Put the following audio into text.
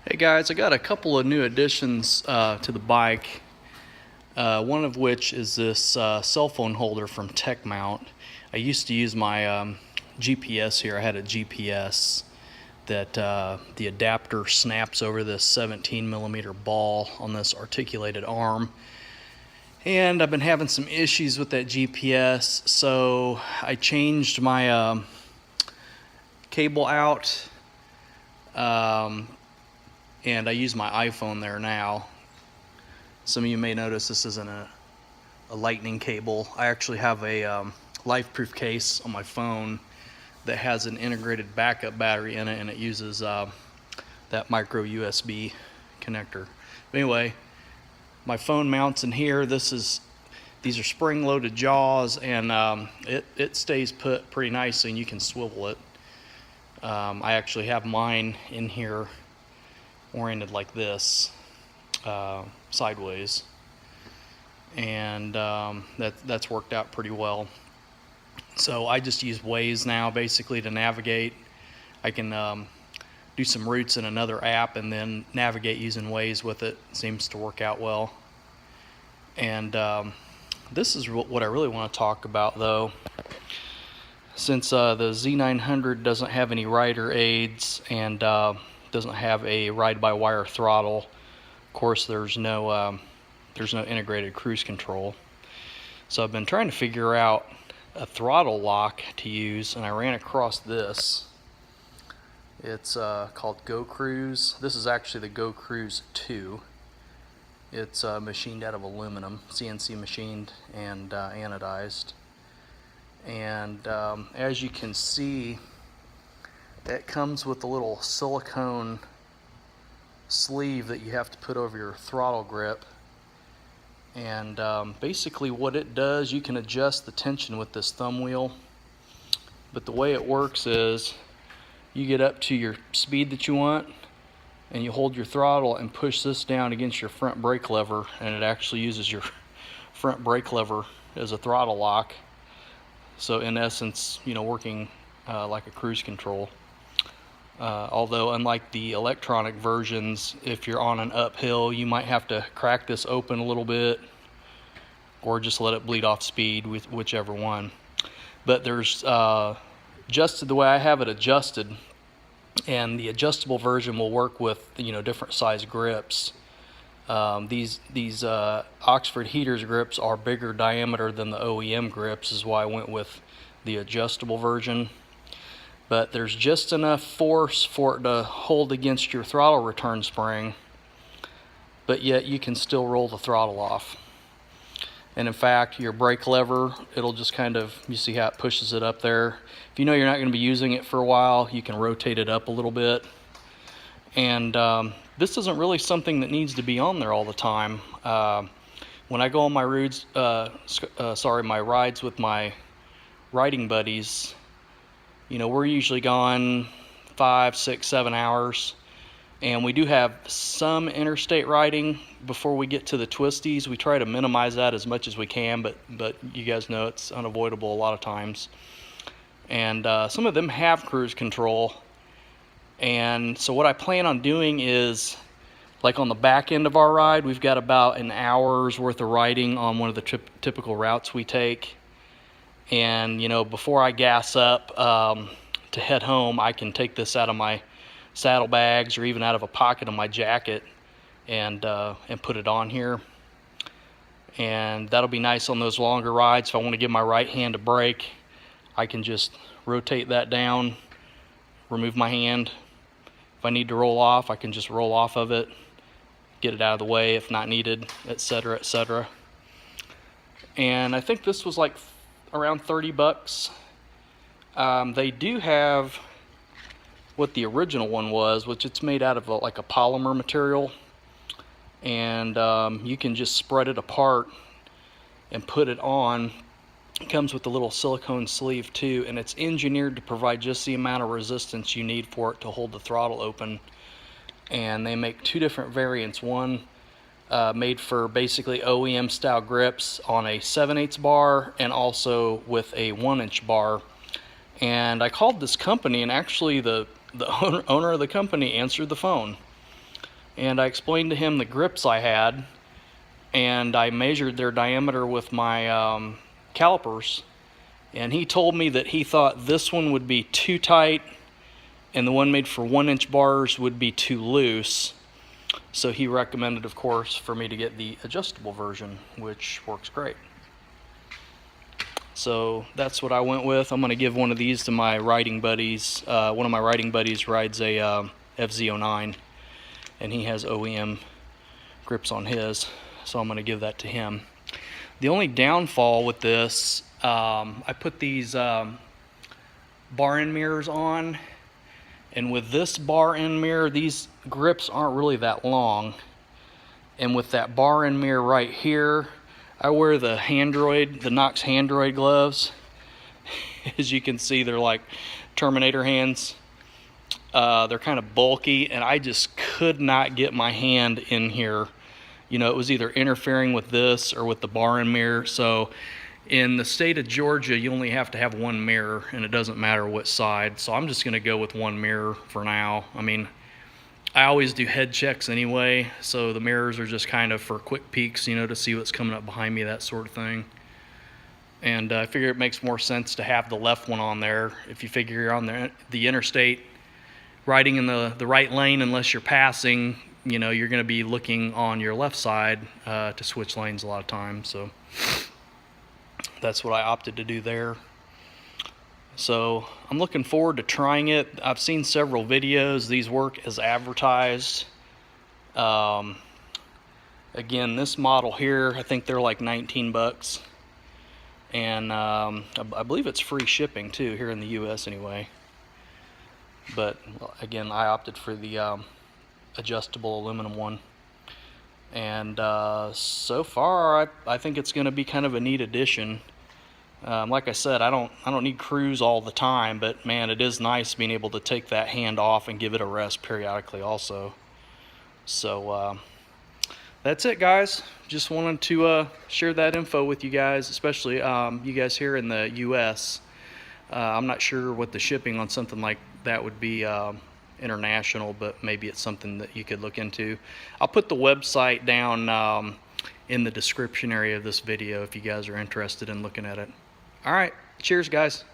Hey guys, I got a couple of new additions to the bike. One of which is this cell phone holder from TechMount. I used to use my GPS here. I had a GPS that the adapter snaps over this 17mm ball on this articulated arm. And I've been having some issues with that GPS, so I changed my cable out. And I use my iPhone there now. Some of you may notice this isn't a lightning cable. I actually have a life-proof case on my phone that has an integrated backup battery in it, and it uses that micro USB connector. But anyway, my phone mounts in here. These are spring-loaded jaws, and it stays put pretty nicely, and you can swivel it. I actually have mine in here oriented like this, sideways, and that's worked out pretty well. So I just use Waze now basically to navigate. I can do some routes in another app and then navigate using Waze with it. Seems to work out well. And this is what I really want to talk about, though. Since the Z900 doesn't have any rider aids and doesn't have a ride-by-wire throttle, of course there's no integrated cruise control. So I've been trying to figure out a throttle lock to use, and I ran across this. It's called Go Cruise. This is actually the Go Cruise 2. It's machined out of aluminum, CNC machined and anodized. And as you can see, it comes with a little silicone sleeve that you have to put over your throttle grip. And basically what it does, you can adjust the tension with this thumb wheel. But the way it works is you get up to your speed that you want, and you hold your throttle and push this down against your front brake lever, and it actually uses your front brake lever as a throttle lock. So in essence, working like a cruise control. Although unlike the electronic versions, if you're on an uphill, you might have to crack this open a little bit or just let it bleed off speed, with whichever one. But there's adjusted the way I have it adjusted, and the adjustable version will work with different size grips. These Oxford Heaters grips are bigger diameter than the OEM grips, is why I went with the adjustable version. But there's just enough force for it to hold against your throttle return spring, but yet you can still roll the throttle off. And in fact, your brake lever, it'll just you see how it pushes it up there. If you know you're not going to be using it for a while, you can rotate it up a little bit. And this isn't really something that needs to be on there all the time. When I go on my my rides with my riding buddies, we're usually gone 5, 6, 7 hours, and we do have some interstate riding before we get to the twisties. We try to minimize that as much as we can, but you guys know it's unavoidable a lot of times. And some of them have cruise control. And so what I plan on doing is, like on the back end of our ride, we've got about an hour's worth of riding on one of the typical routes we take. And before I gas up to head home, I can take this out of my saddlebags or even out of a pocket of my jacket and put it on here. And that'll be nice on those longer rides. If I want to give my right hand a break, I can just rotate that down, remove my hand. If I need to roll off, I can just roll off of it, get it out of the way if not needed, etc., etc. And I think this was like around 30 bucks. They do have what the original one was, which it's made out of like a polymer material, and you can just spread it apart and put it on. It comes with a little silicone sleeve too, and it's engineered to provide just the amount of resistance you need for it to hold the throttle open. And they make two different variants. One made for basically OEM style grips on a 7/8 bar, and also with a 1-inch bar. And I called this company, and actually the owner of the company answered the phone. and I explained to him the grips I had, and I measured their diameter with my calipers, and he told me that he thought this one would be too tight and the one made for 1-inch bars would be too loose. So he recommended, of course, for me to get the adjustable version, which works great. So that's what I went with. I'm going to give one of these to my riding buddies. One of my riding buddies rides a FZ09, and he has OEM grips on his, so I'm going to give that to him. The only downfall with this, I put these bar end mirrors on, and with this bar end mirror, these grips aren't really that long, and with that bar end mirror right here, I wear the Nox Handroid gloves. As you can see, they're like Terminator hands. They're kind of bulky, and I just could not get my hand in here. You know, it was either interfering with this or with the bar end mirror. So in the state of Georgia, you only have to have one mirror, and it doesn't matter what side. So I'm just going to go with one mirror for now. I mean, I always do head checks anyway, so the mirrors are just kind of for quick peeks, you know, to see what's coming up behind me, that sort of thing. And I figure it makes more sense to have the left one on there. If you figure you're on the interstate, riding in the right lane, unless you're passing, you know, you're going to be looking on your left side to switch lanes a lot of times. So that's what I opted to do there. So I'm looking forward to trying it. I've seen several videos. These work as advertised. Again, this model here, I think they're like 19 bucks. And I believe it's free shipping too, here in the US anyway. But again, I opted for the adjustable aluminum one. And so far, I think it's going to be kind of a neat addition. Like I said, I don't need cruise all the time, but man, it is nice being able to take that hand off and give it a rest periodically also. So that's it, guys. Just wanted to share that info with you guys, especially you guys here in the US. I'm not sure what the shipping on something like that would be international, but maybe it's something that you could look into. I'll put the website down in the description area of this video if you guys are interested in looking at it. All right, cheers, guys.